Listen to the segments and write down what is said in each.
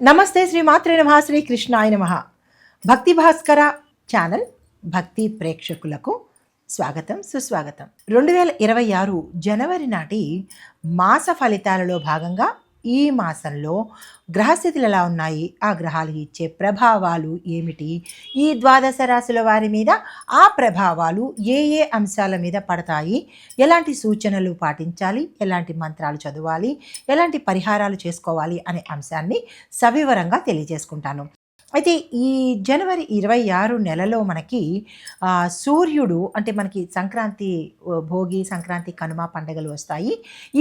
నమస్తే శ్రీ మాత్రే నమః శ్రీ కృష్ణాయ నమః. భక్తి భాస్కర ఛానల్ భక్తి ప్రేక్షకులకు స్వాగతం సుస్వాగతం. 2026 జనవరి నాటి మాస ఫలితాలలో భాగంగా ఈ మాసంలో గ్రహస్థితులు ఎలా ఉన్నాయి, ఆ గ్రహాలు ఇచ్చే ప్రభావాలు ఏమిటి, ఈ ద్వాదశ రాశుల వారి మీద ఆ ప్రభావాలు ఏ ఏ అంశాల మీద పడతాయి, ఎలాంటి సూచనలు పాటించాలి, ఎలాంటి మంత్రాలు చదవాలి, ఎలాంటి పరిహారాలు చేసుకోవాలి అనే అంశాన్ని సవివరంగా తెలియజేసుకుంటాను. అయితే ఈ జనవరి 26 నెలలో మనకి సూర్యుడు అంటే మనకి సంక్రాంతి, భోగి, సంక్రాంతి, కనుమ పండుగలు వస్తాయి.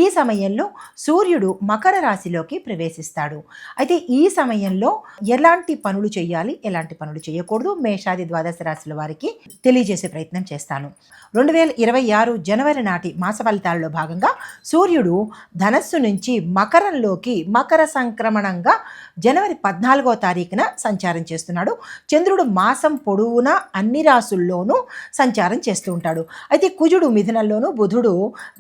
ఈ సమయంలో సూర్యుడు మకర రాశిలోకి ప్రవేశిస్తాడు. అయితే ఈ సమయంలో ఎలాంటి పనులు చేయాలి, ఎలాంటి పనులు చేయకూడదు, మేషాది ద్వాదశ రాశుల వారికి తెలియజేసే ప్రయత్నం చేస్తాను. 2026 జనవరి నాటి మాస ఫలితాలలో భాగంగా సూర్యుడు ధనస్సు నుంచి మకరంలోకి మకర సంక్రమణంగా జనవరి 14వ తారీఖున సంచారం చేస్తున్నాడు. చంద్రుడు మాసం పొడవునా అన్ని రాసుల్లోనూ సంచారం చేస్తూ ఉంటాడు. అయితే కుజుడు మిథునంలోను, బుధుడు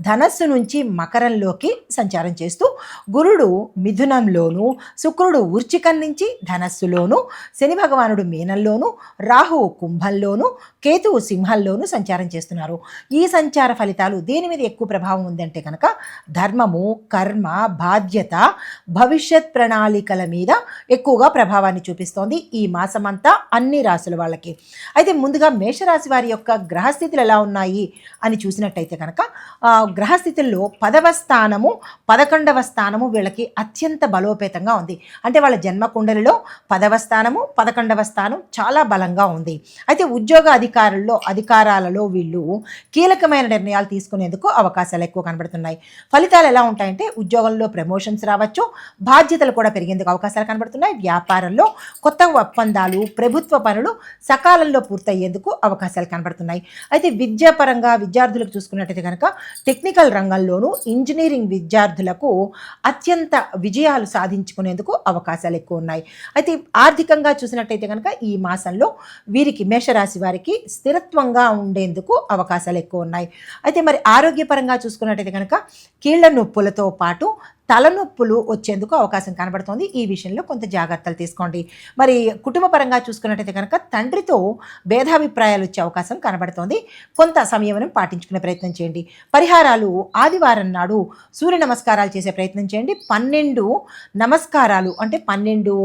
ధనస్సు నుంచి మకరంలోకి సంచారం చేస్తూ, గురుడు మిథునంలోను, శుక్రుడు వృశ్చికం నుంచి ధనస్సులోను, శని భగవానుడు మీనంలోను, రాహువు కుంభంలోను, కేతువు సింహంలోను సంచారం చేస్తున్నారు. ఈ సంచార ఫలితాలు దేని మీద ఎక్కువ ప్రభావం ఉందంటే కనుక ధర్మము, కర్మ, బాధ్యత, భవిష్యత్ ప్రణాళికల మీద ఎక్కువగా ప్రభావాన్ని చూపిస్తోంది ఈ మాసమంతా అన్ని రాశుల వాళ్ళకి. అయితే ముందుగా మేషరాశి వారి యొక్క గ్రహస్థితులు ఎలా ఉన్నాయి అని చూసినట్టయితే కనుక గ్రహస్థితుల్లో 10వ స్థానము, 11వ స్థానము వీళ్ళకి అత్యంత బలోపేతంగా ఉంది. అంటే వాళ్ళ జన్మకుండలిలో 10వ స్థానము, 11వ స్థానం చాలా బలంగా ఉంది. అయితే ఉద్యోగ అధికారాలలో వీళ్ళు కీలకమైన నిర్ణయాలు తీసుకునేందుకు అవకాశాలు ఎక్కువ కనబడుతున్నాయి. ఫలితాలు ఎలా ఉంటాయంటే ఉద్యోగంలో ప్రమోషన్స్ రావచ్చు, బాధ్యతలు కూడా పెరిగేందుకు అవకాశాలు కనబడుతున్నాయి. వ్యాపారంలో కొత్త ఒప్పందాలు, ప్రభుత్వ పనులు సకాలంలో పూర్తయ్యేందుకు అవకాశాలు కనబడుతున్నాయి. అయితే విద్యాపరంగా విద్యార్థులకు చూసుకున్నట్టయితే కనుక టెక్నికల్ రంగంలోనూ ఇంజనీరింగ్ విద్యార్థులకు అత్యంత విజయాలు సాధించుకునేందుకు అవకాశాలు ఎక్కువ ఉన్నాయి. అయితే ఆర్థికంగా చూసినట్టయితే కనుక ఈ మాసంలో వీరికి, మేషరాశి వారికి స్థిరత్వంగా ఉండేందుకు అవకాశాలు ఎక్కువ ఉన్నాయి. అయితే మరి ఆరోగ్యపరంగా చూసుకున్నట్టయితే కనుక కీళ్ల నొప్పులతో పాటు తలనొప్పులు వచ్చేందుకు అవకాశం కనబడుతోంది. ఈ విషయంలో కొంత జాగ్రత్తలు తీసుకోండి. మరి కుటుంబ పరంగా చూసుకున్నట్టయితే కనుక తండ్రితో భేదాభిప్రాయాలు వచ్చే అవకాశం కనబడుతోంది. కొంత సంయమనం పాటించుకునే ప్రయత్నం చేయండి. పరిహారాలు ఆదివారం నాడు సూర్య నమస్కారాలు చేసే ప్రయత్నం చేయండి. 12 నమస్కారాలు అంటే 12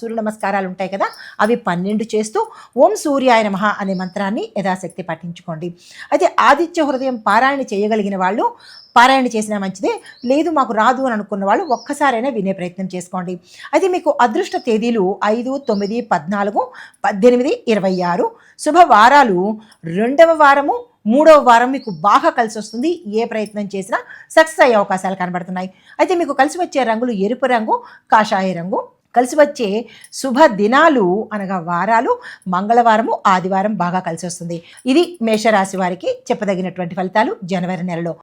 సూర్య నమస్కారాలు ఉంటాయి కదా, అవి 12 చేస్తూ ఓం సూర్యాయ నమః అనే మంత్రాన్ని యథాశక్తి పఠించుకోండి. అయితే ఆదిత్య హృదయం పారాయణ చేయగలిగిన వాళ్ళు పారాయణ చేసినా మంచిదే, లేదు మాకు రాదు అని అనుకున్న వాళ్ళు ఒక్కసారైనా వినే ప్రయత్నం చేసుకోండి. అయితే మీకు అదృష్ట తేదీలు 5, 9, 14, 18, 26. శుభవారాలు 2వ వారము, 3వ వారం మీకు బాగా కలిసి వస్తుంది. ఏ ప్రయత్నం చేసినా సక్సెస్ అయ్యే అవకాశాలు కనబడుతున్నాయి. అయితే మీకు కలిసి వచ్చే రంగులు ఎరుపు రంగు, కాషాయ రంగు. కలిసి వచ్చే శుభ దినాలు అనగా వారాలు మంగళవారము, ఆదివారం బాగా కలిసి వస్తుంది. ఇది మేషరాశి వారికి చెప్పదగినటువంటి ఫలితాలు జనవరి నెలలో.